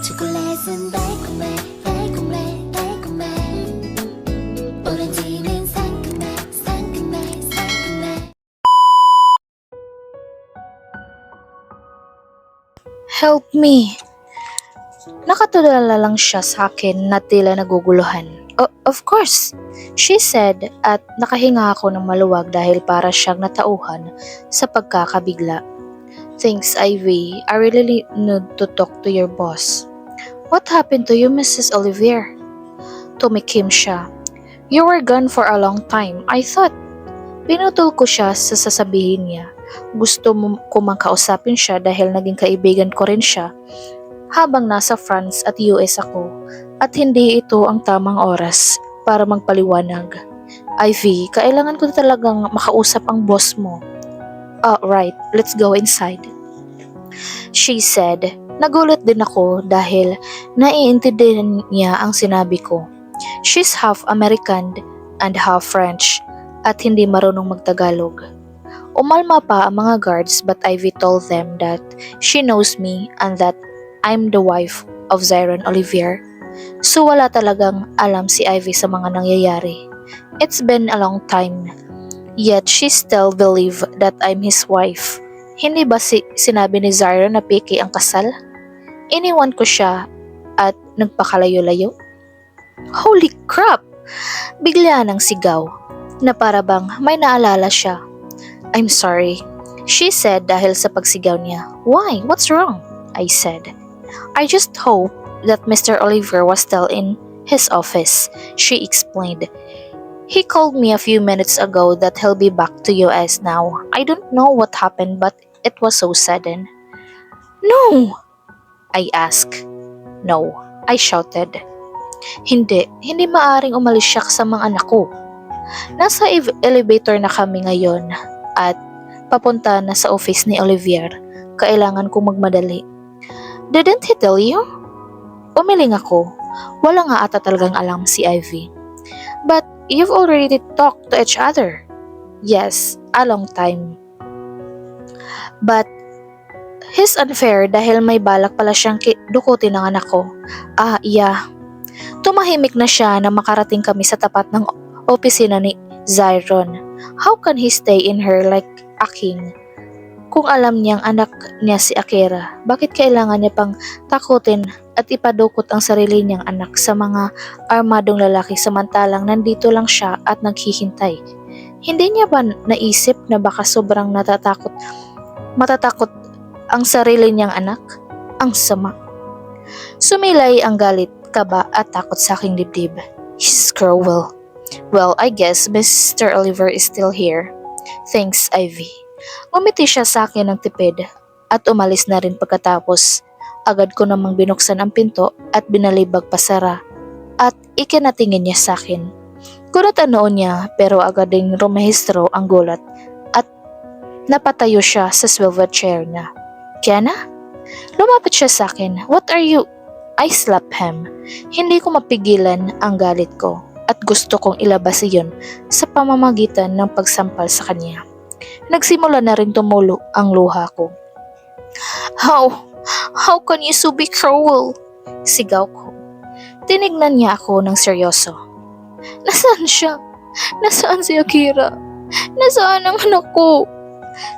초콜릿은 달콤해 달콤해 달콤해 오렌지는 상큼해 상큼해 상큼해. Help me! Nakatulala lang siya sa akin na tila naguguluhan. Of course, she said at nakahinga ako ng maluwag dahil para siyang natauhan sa pagkakabigla. Thanks, Ivy. I really need to talk to your boss. What happened to you, Mrs. Olivier? Tumikim siya. You were gone for a long time. I thought. Pinutol ko siya sa sasabihin niya. Gusto ko mang kausapin siya dahil naging kaibigan ko rin siya habang nasa France at US ako at hindi ito ang tamang oras para magpaliwanag. Ivy, kailangan ko talagang makausap ang boss mo. Right, let's go inside. She said. Nagulat din ako dahil naiintindihan niya ang sinabi ko. She's half American and half French at hindi marunong magtagalog. Umalma pa ang mga guards but Ivy told them that she knows me and that I'm the wife of Zyron Olivier. So wala talagang alam si Ivy sa mga nangyayari. It's been a long time. Yet she still believe that I'm his wife. Hindi ba sinabi ni Zyron na piki ang kasal? Iniwan ko siya at nagpakalayo-layo. Holy crap! Bigla nang sigaw na para bang may naalala siya. I'm sorry, she said dahil sa pagsigaw niya. Why? What's wrong? I said. I just hope that Mr. Oliver was still in his office, she explained. He called me a few minutes ago that he'll be back to US now. I don't know what happened but it was so sudden. No! I asked. No, I shouted. Hindi maaring umalis siya sa mga anak ko. Nasa elevator na kami ngayon at papunta na sa office ni Olivier. Kailangan kong magmadali. Didn't he tell you? Umiling ako. Wala nga ata talagang alam si Ivy. But you've already talked to each other. Yes, a long time. But he's unfair dahil may balak pala siyang dukutin ng anak ko. Yeah. Tumahimik na siya na makarating kami sa tapat ng opisina ni Zyron. How can he stay in her like a king? Kung alam niyang anak niya si Akira, bakit kailangan niya pang takutin at ipadukot ang sarili niyang anak sa mga armadong lalaki samantalang nandito lang siya at naghihintay? Hindi niya ba naisip na baka sobrang matatakot ang sarili niyang anak? Ang sama. Sumilay ang galit, kaba at takot sa aking dibdib. He's cruel. Well, I guess Mr. Oliver is still here. Thanks, Ivy. Ngumiti siya sa akin ng tipid at umalis na rin pagkatapos. Agad ko namang binuksan ang pinto at binalibag pasara at ikinatingin niya sa akin. Gulat ang noon niya pero agad ding rumehistro ang gulat at napatayo siya sa swivel chair niya. Kiana? Lumapit siya sa akin. What are you? I slapped him. Hindi ko mapigilan ang galit ko at gusto kong ilabas iyon sa pamamagitan ng pagsampal sa kanya. Nagsimula na rin tumulo ang luha ko. How can you so be cruel? Sigaw ko. Tinignan niya ako ng seryoso. Nasaan siya? Nasaan si Akira? Nasaan ang anak ko?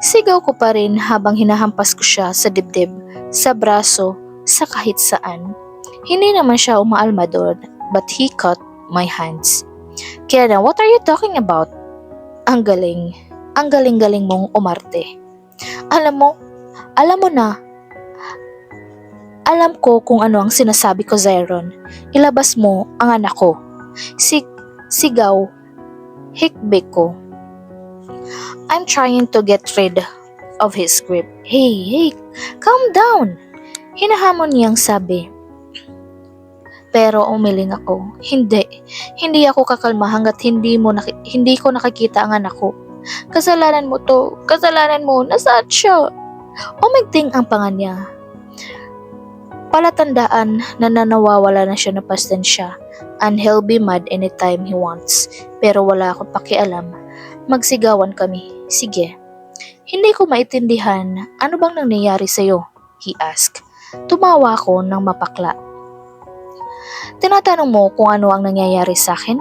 Sigaw ko pa rin habang hinahampas ko siya sa dibdib, sa braso, sa kahit saan. Hindi naman siya umaalma doon, but he caught my hands. Kiana, what are you talking about? Ang galing mong umarte. Alam mo na, alam ko kung ano ang sinasabi ko, Zyron. Ilabas mo ang anak ko. Sigaw, hikbik ko. I'm trying to get rid of his grip. Hey, calm down. Hinahamon niyang sabi. Pero umiling ako. Hindi ako kakalma hanggat hindi ko nakikita ang anak ko. Kasalanan mo to. Kasalanan mo. Nasaan siya? Umigting ang panga niya. Palatandaan na nawawala na siya ng pasensya and he'll be mad anytime he wants. Pero wala akong pakialam. Magsigawan kami. Sige. Hindi ko maintindihan. Ano bang nangyayari sa'yo? He asked. Tumawa ako ng mapakla. Tinatanong mo kung ano ang nangyayari sa akin?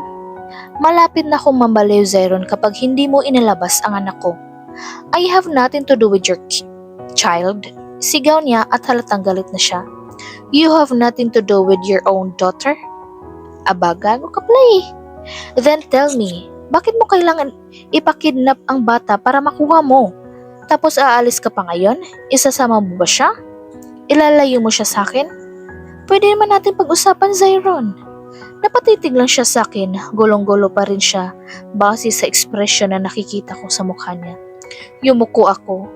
Malapit na akong mambaliw, Zyron, kapag hindi mo inalabas ang anak ko. I have nothing to do with your child. Sigaw niya at halatang galit na siya. You have nothing to do with your own daughter? Aba, gago ka pala eh. Then tell me, bakit mo kailangan ipakidnap ang bata para makuha mo? Tapos aalis ka pa ngayon? Isasama mo ba siya? Ilalayo mo siya sa akin? Pwede naman natin pag-usapan, Zyron. Napatitig lang siya sa akin, gulong-gulo pa rin siya base sa ekspresyon na nakikita ko sa mukha niya. Yumuko ako.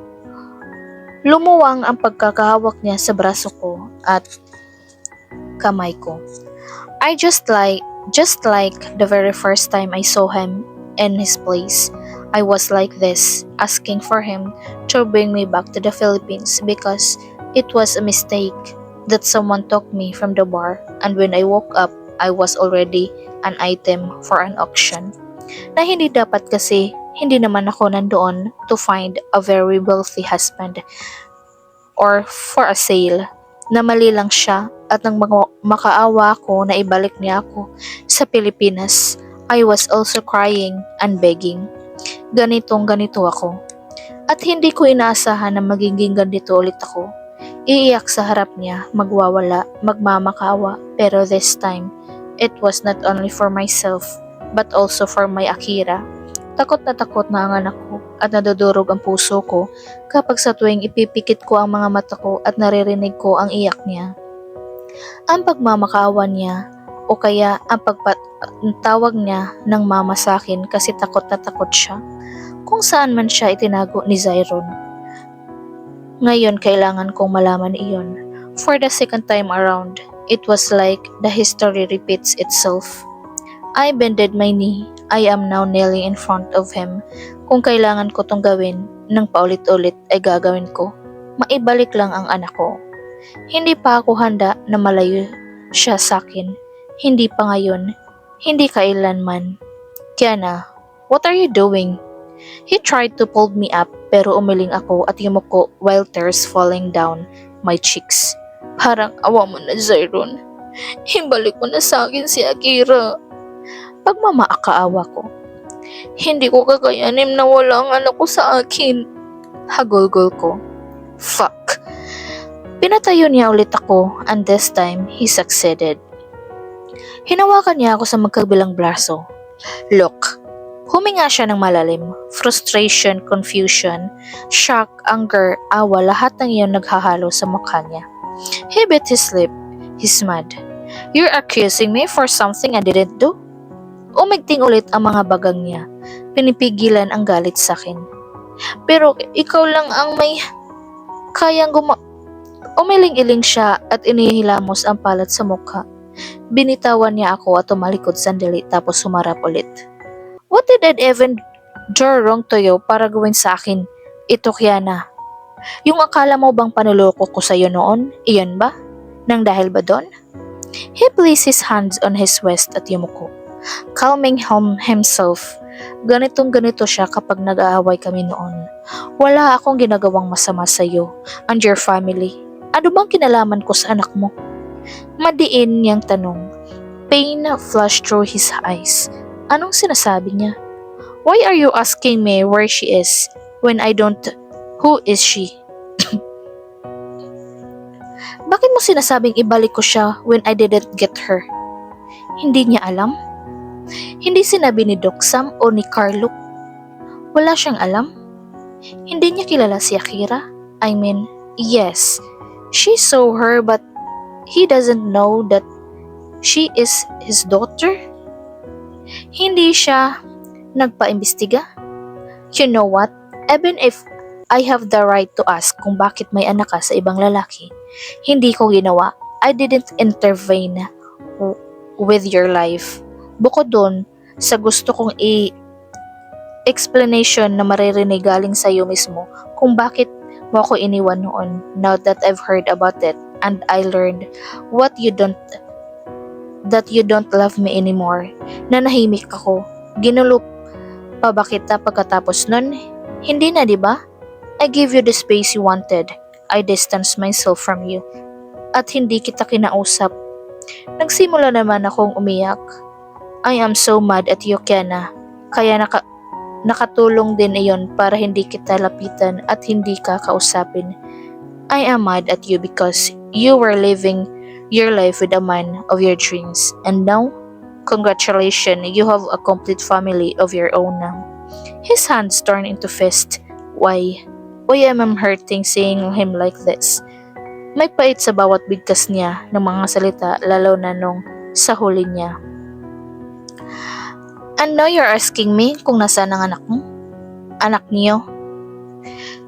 Lumuwang ang pagkakahawak niya sa braso ko at kamay ko. Just like the very first time I saw him in his place, I was like this, asking for him to bring me back to the Philippines because it was a mistake that someone took me from the bar, and when I woke up, I was already an item for an auction. Na hindi dapat kasi hindi naman ako nandoon to find a very wealthy husband or for a sale. Na mali lang siya at nang makaawa ako na ibalik niya ako sa Pilipinas, I was also crying and begging. Ganito ako. At hindi ko inaasahan na magiging ganito ulit ako. Iiyak sa harap niya, magwawala, magmamakawa, pero this time, it was not only for myself, but also for my Akira. Takot na ang anak ko at nadudurog ang puso ko kapag sa tuwing ipipikit ko ang mga mata ko at naririnig ko ang iyak niya. Ang pagmamakaawa niya o kaya ang tawag niya ng mama sa akin kasi takot na takot siya kung saan man siya itinago ni Zyron. Ngayon kailangan kong malaman iyon. For the second time around, it was like the history repeats itself. I bended my knee. I am now kneeling in front of him. Kung kailangan ko tong gawin ng paulit-ulit ay gagawin ko. Maibalik lang ang anak ko. Hindi pa ako handa na malayo siya sa akin. Hindi pa ngayon. Hindi kailanman. Kiana, what are you doing? He tried to pull me up pero umiling ako at yumuko while tears falling down my cheeks. Parang awa mo na, Zyron. Himbalik mo na sa akin si Akira. Pagmamaakaawa ko. Hindi ko kakayanin na wala ang anak ko sa akin. Hagulgol ko. Fuck. Pinatayo niya ulit ako and this time he succeeded. Hinawakan niya ako sa magkabilang braso. Look. Huminga siya ng malalim. Frustration, confusion, shock, anger, awa, lahat ng iyon naghahalo sa mukha niya. He bit his lip. He's mad. You're accusing me for something I didn't do? Umigting ulit ang mga bagang niya. Pinipigilan ang galit sa akin. Pero ikaw lang ang may kayang Umiling-iling siya at inihilamos ang palat sa mukha. Binitawan niya ako at tumalikod sandali tapos sumarap ulit. What did I even do wrong to you para gawin sa akin? Ito, Kiana. Yung akala mo bang panuloko ko sa'yo noon? Iyon ba? Nang dahil ba doon? He placed his hands on his waist at yumuko. Calming himself. Ganito siya kapag nag-aaway kami noon. Wala akong ginagawang masama sa'yo and your family. Ano bang kinalaman ko sa anak mo? Madiin niyang tanong. Pain flashed through his eyes. Anong sinasabi niya? Why are you asking me where she is when I don't? Who is she? Bakit mo sinasabing ibalik ko siya when I didn't get her? Hindi niya alam? Hindi sinabi ni Doc Sam o ni Carlo? Wala siyang alam? Hindi niya kilala si Akira? I mean, yes, she saw her but he doesn't know that she is his daughter? Hindi siya nagpa-imbestiga? You know what? Even if I have the right to ask kung bakit may anak ka sa ibang lalaki, hindi ko ginawa. I didn't intervene with your life. Bukod doon, sa gusto kong explanation na maririnig galing sa iyo mismo kung bakit mo ako iniwan noon. Now that I've heard about it and I learned that you don't love me anymore. Nanahimik ako. Ginulo pa ba kita pagkatapos nun? Hindi na, di ba? I gave you the space you wanted. I distanced myself from you. at hindi kita kinausap. Nagsimula naman akong umiyak. I am so mad at you, Kiana. Kaya nakatulong din iyon para hindi kita lapitan at hindi ka kausapin. I am mad at you because you were living your life with a man of your dreams. And now, congratulations, you have a complete family of your own now. His hands turned into fists. Why am I hurting seeing him like this? May pait sa bawat bigkas niya ng mga salita, lalo na nung sa huli niya. And now you're asking me kung nasaan ang anak mo? Anak niyo?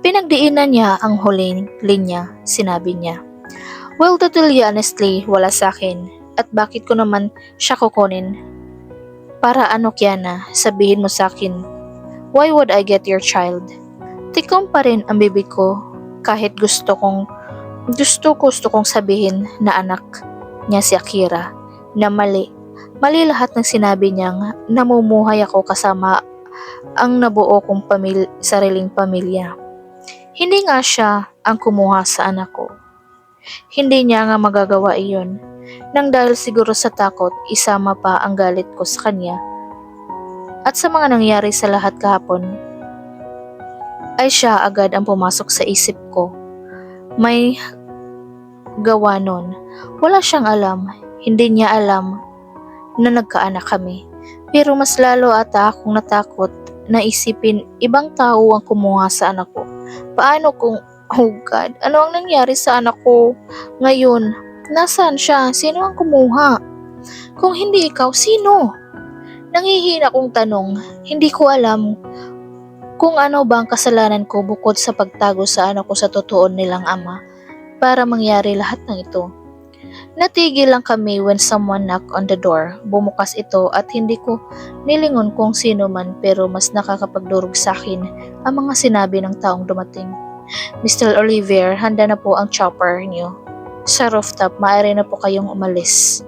Pinagdiinan niya ang huling linya, sinabi niya. Well, to tell you honestly, wala sa akin. At bakit ko naman siya kukunin? Para ano, Kiana, sabihin mo sa akin. Why would I get your child? Tikom pa rin ang bibig ko kahit gusto kong sabihin na anak niya si Akira na mali. Mali lahat ng sinabi niyang namumuhay ako kasama ang nabuo kong sariling pamilya. Hindi nga siya ang kumuha sa anak ko. Hindi niya nga magagawa iyon. Nang dahil siguro sa takot, isama pa ang galit ko sa kanya. At sa mga nangyari sa lahat kahapon, ay siya agad ang pumasok sa isip ko. May gawa nun. Wala siyang alam. Hindi niya alam na nagkaanak kami. Pero mas lalo ata akong natakot na isipin ibang tao ang kumuha sa anak ko. Paano kung, oh God, ano ang nangyari sa anak ko ngayon? Nasaan siya? Sino ang kumuha? Kung hindi ikaw, sino? Nangihina kong tanong, hindi ko alam kung ano ba ang kasalanan ko bukod sa pagtago sa anak ko sa totoo nilang ama para mangyari lahat ng ito. Natigil lang kami when someone knocked on the door. Bumukas ito at hindi ko nilingon kung sino man pero mas nakakapagdurog sa akin ang mga sinabi ng taong dumating. Mr. Oliver, handa na po ang chopper niyo. Sa rooftop, maaari na po kayong umalis.